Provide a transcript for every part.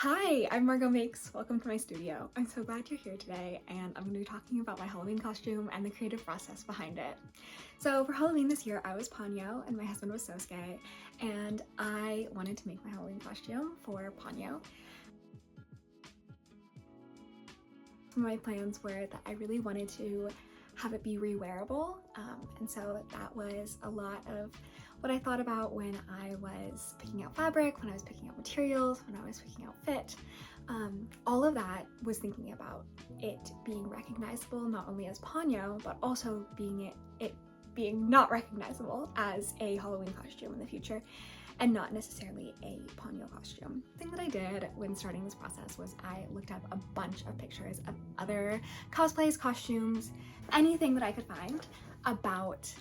Hi, I'm Margomakes. Welcome to my studio. I'm so glad you're here today, and I'm going to be talking about my Halloween costume and the creative process behind it. So for Halloween this year, I was Ponyo and my husband was Sosuke, and I wanted to make my Halloween costume for Ponyo. Some of my plans were that I really wanted to have it be rewearable, and so that was a lot of what I thought about when I was picking out fabric, when I was picking out materials, when I was picking out fit. All of that was thinking about it being recognizable not only as Ponyo, but also it being not recognizable as a Halloween costume in the future, and not necessarily a Ponyo costume. The thing that I did when starting this process was I looked up a bunch of pictures of other cosplays, costumes, anything that I could find about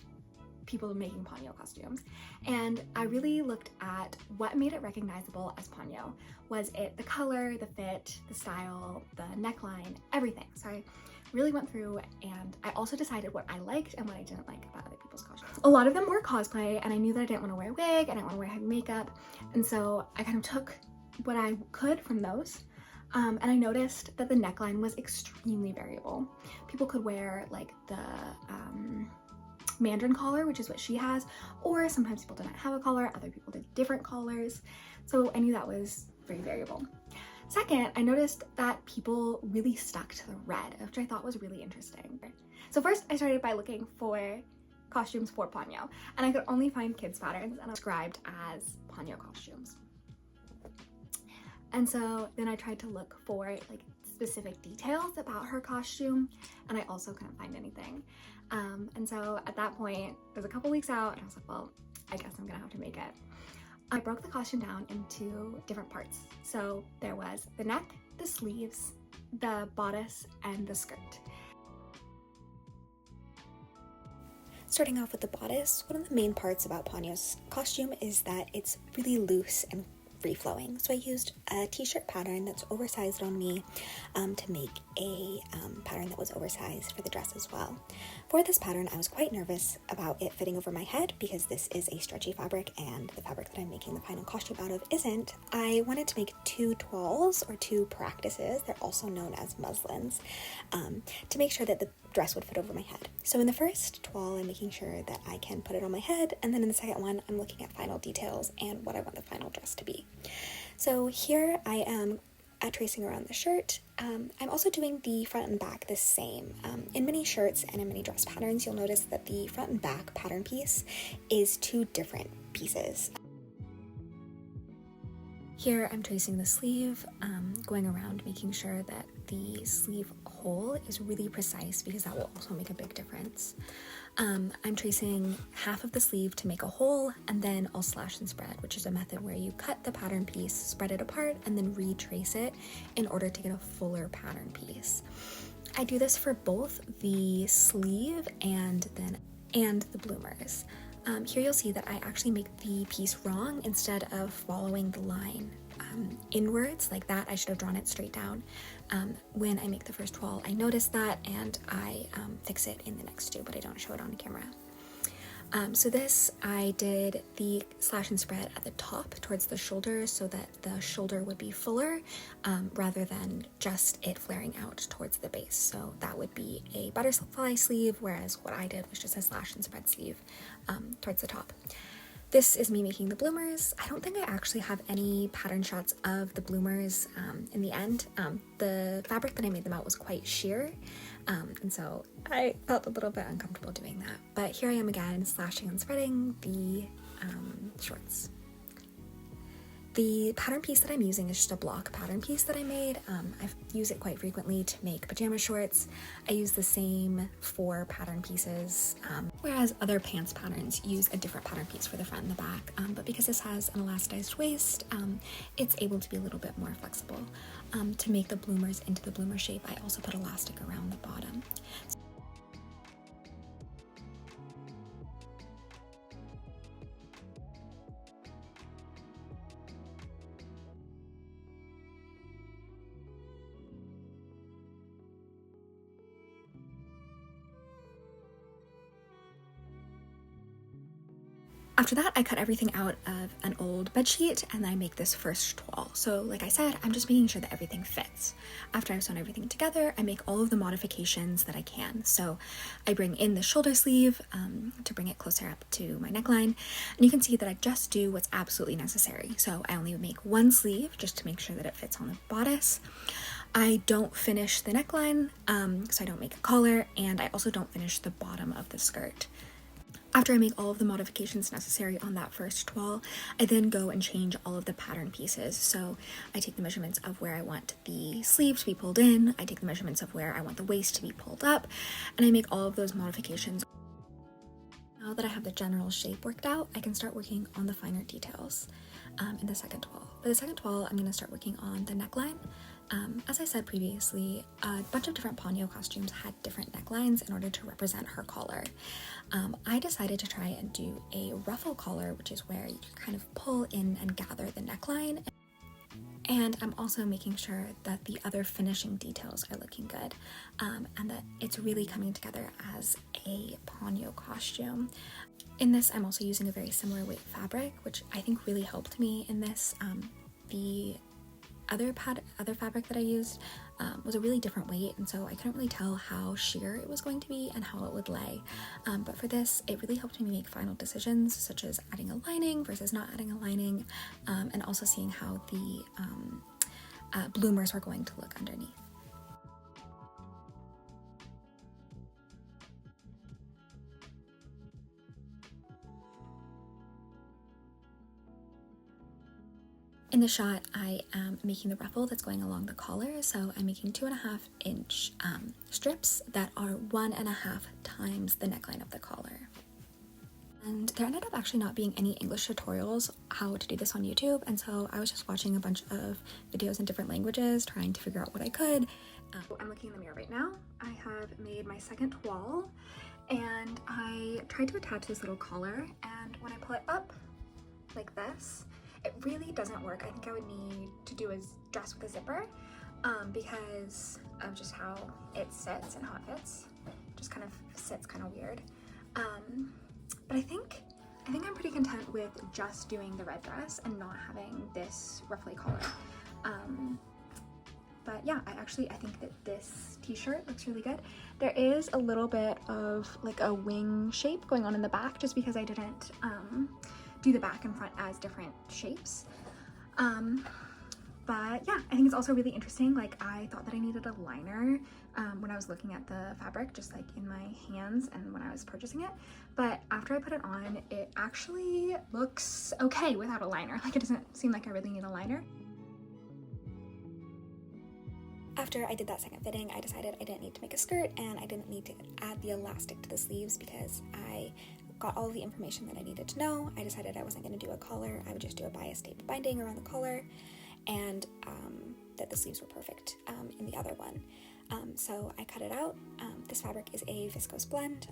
people making Ponyo costumes. And I really looked at what made it recognizable as Ponyo. Was it the color, the fit, the style, the neckline, everything. So I really went through and I also decided what I liked and what I didn't like about other people's costumes. A lot of them were cosplay, and I knew that I didn't want to wear a wig, I didn't want to wear heavy makeup, and so I kind of took what I could from those. And I noticed that the neckline was extremely variable. People could wear like the mandarin collar, which is what she has, or sometimes people didn't have a collar, other people did different collars. So I knew that was very variable. Second, I noticed that people really stuck to the red, which I thought was really interesting. So first I started by looking for costumes for Ponyo, and I could only find kids patterns and described as Ponyo costumes. And so then I tried to look for like specific details about her costume, and I also couldn't find anything. And so at that point, it was a couple weeks out, and I was like, well, I guess I'm gonna have to make it. I broke the costume down into different parts. So there was the neck, the sleeves, the bodice, and the skirt. Starting off with the bodice, one of the main parts about Ponyo's costume is that it's really loose and free-flowing. So I used a t-shirt pattern that's oversized on me to make a pattern that was oversized for the dress as well. For this pattern, I was quite nervous about it fitting over my head because this is a stretchy fabric and the fabric that I'm making the final costume out of isn't. I wanted to make two toiles, or two practices, they're also known as muslins, to make sure that the dress would fit over my head. So in the first toile, I'm making sure that I can put it on my head, and then in the second one, I'm looking at final details and what I want the final dress to be. So here I am tracing around the shirt. I'm also doing the front and back the same. In many shirts and in many dress patterns, you'll notice that the front and back pattern piece is two different pieces. Here I'm tracing the sleeve, going around making sure that the sleeve hole is really precise because that will also make a big difference. I'm tracing half of the sleeve to make a hole, and then I'll slash and spread, which is a method where you cut the pattern piece, spread it apart, and then retrace it in order to get a fuller pattern piece. I do this for both the sleeve and the bloomers. Here you'll see that I actually make the piece wrong. Instead of following the line inwards like that, I should have drawn it straight down. When I make the first toile, I notice that, and I fix it in the next two, but I don't show it on camera. So this, I did the slash and spread at the top towards the shoulder so that the shoulder would be fuller rather than just it flaring out towards the base. So that would be a butterfly sleeve, whereas what I did was just a slash and spread sleeve towards the top. This is me making the bloomers. I don't think I actually have any pattern shots of the bloomers in the end. The fabric that I made them out was quite sheer, and so I felt a little bit uncomfortable doing that. But here I am again, slashing and spreading the shorts. The pattern piece that I'm using is just a block pattern piece that I made. I use it quite frequently to make pajama shorts. I use the same 4 pattern pieces, whereas other pants patterns use a different pattern piece for the front and the back. But because this has an elasticized waist, it's able to be a little bit more flexible. To make the bloomers into the bloomer shape, I also put elastic around the bottom. After that, I cut everything out of an old bed sheet and I make this first toile. So like I said, I'm just making sure that everything fits. After I've sewn everything together, I make all of the modifications that I can. So I bring in the shoulder sleeve to bring it closer up to my neckline. And you can see that I just do what's absolutely necessary. So I only make one sleeve just to make sure that it fits on the bodice. I don't finish the neckline, so I don't make a collar, and I also don't finish the bottom of the skirt. After I make all of the modifications necessary on that first toile, I then go and change all of the pattern pieces. So I take the measurements of where I want the sleeve to be pulled in, I take the measurements of where I want the waist to be pulled up, and I make all of those modifications. Now that I have the general shape worked out, I can start working on the finer details in the second toile. For the second toile, I'm going to start working on the neckline. As I said previously, a bunch of different Ponyo costumes had different necklines in order to represent her collar. I decided to try and do a ruffle collar, which is where you kind of pull in and gather the neckline. And I'm also making sure that the other finishing details are looking good, and that it's really coming together as a Ponyo costume. In this, I'm also using a very similar weight fabric, which I think really helped me in this. The other fabric that I used was a really different weight, and so I couldn't really tell how sheer it was going to be and how it would lay. But for this, it really helped me make final decisions, such as adding a lining versus not adding a lining, and also seeing how the bloomers were going to look underneath. In the shot, I am making the ruffle that's going along the collar, so I'm making 2.5-inch strips that are 1.5 times the neckline of the collar. And there ended up actually not being any English tutorials how to do this on YouTube, and so I was just watching a bunch of videos in different languages, trying to figure out what I could. I'm looking in the mirror right now. I have made my second toile, and I tried to attach this little collar, and when I pull it up like this, it really doesn't work. I think I would need to do a dress with a zipper because of just how it sits and how it fits. It just kind of sits kind of weird. But I think I'm pretty content with just doing the red dress and not having this ruffly collar. But yeah, I think that this t-shirt looks really good. There is a little bit of like a wing shape going on in the back just because I didn't do the back and front as different shapes. But yeah, I think it's also really interesting. Like, I thought that I needed a liner when I was looking at the fabric, just like in my hands and when I was purchasing it. But after I put it on, it actually looks okay without a liner. Like, it doesn't seem like I really need a liner. After I did that second fitting, I decided I didn't need to make a skirt and I didn't need to add the elastic to the sleeves because I got all of the information that I needed to know. I decided I wasn't going to do a collar. I would just do a bias tape binding around the collar, and that the sleeves were perfect in the other one. So I cut it out. This fabric is a viscose blend.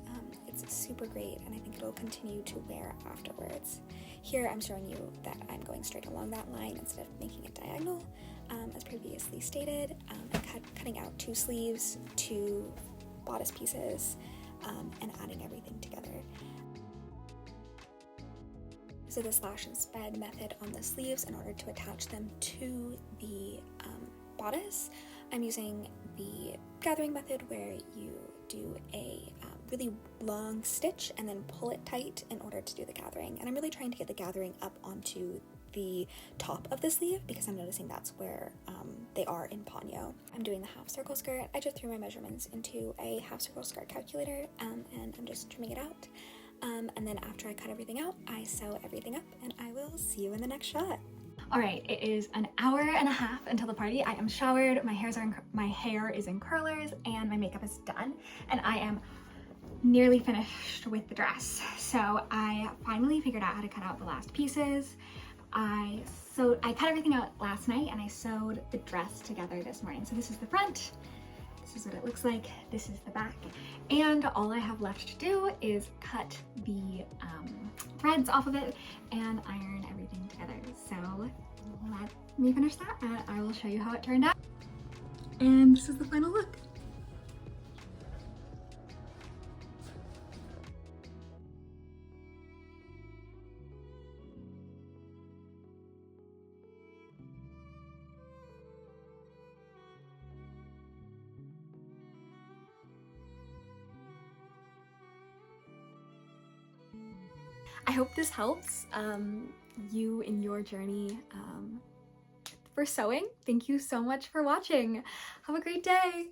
It's super great, and I think it'll continue to wear afterwards. Here I'm showing you that I'm going straight along that line instead of making it diagonal. As previously stated, I'm cutting out 2 sleeves, 2 bodice pieces, and adding everything together. So the slash and spread method on the sleeves in order to attach them to the bodice. I'm using the gathering method where you do a really long stitch and then pull it tight in order to do the gathering. And I'm really trying to get the gathering up onto the top of the sleeve because I'm noticing that's where they are in Ponyo. I'm doing the half circle skirt. I just threw my measurements into a half circle skirt calculator and I'm just trimming it out. And then after I cut everything out, I sew everything up and I will see you in the next shot. All right, it is an hour and a half until the party. I am showered, my hair is in curlers, and my makeup is done, and I am nearly finished with the dress. So I finally figured out how to cut out the last pieces. I cut everything out last night and I sewed the dress together this morning. So this is the front. This is what it looks like. This is the back. And all I have left to do is cut the threads off of it and iron everything together. So let me finish that and I will show you how it turned out. And this is the final look. I hope this helps you in your journey for sewing. Thank you so much for watching. Have a great day.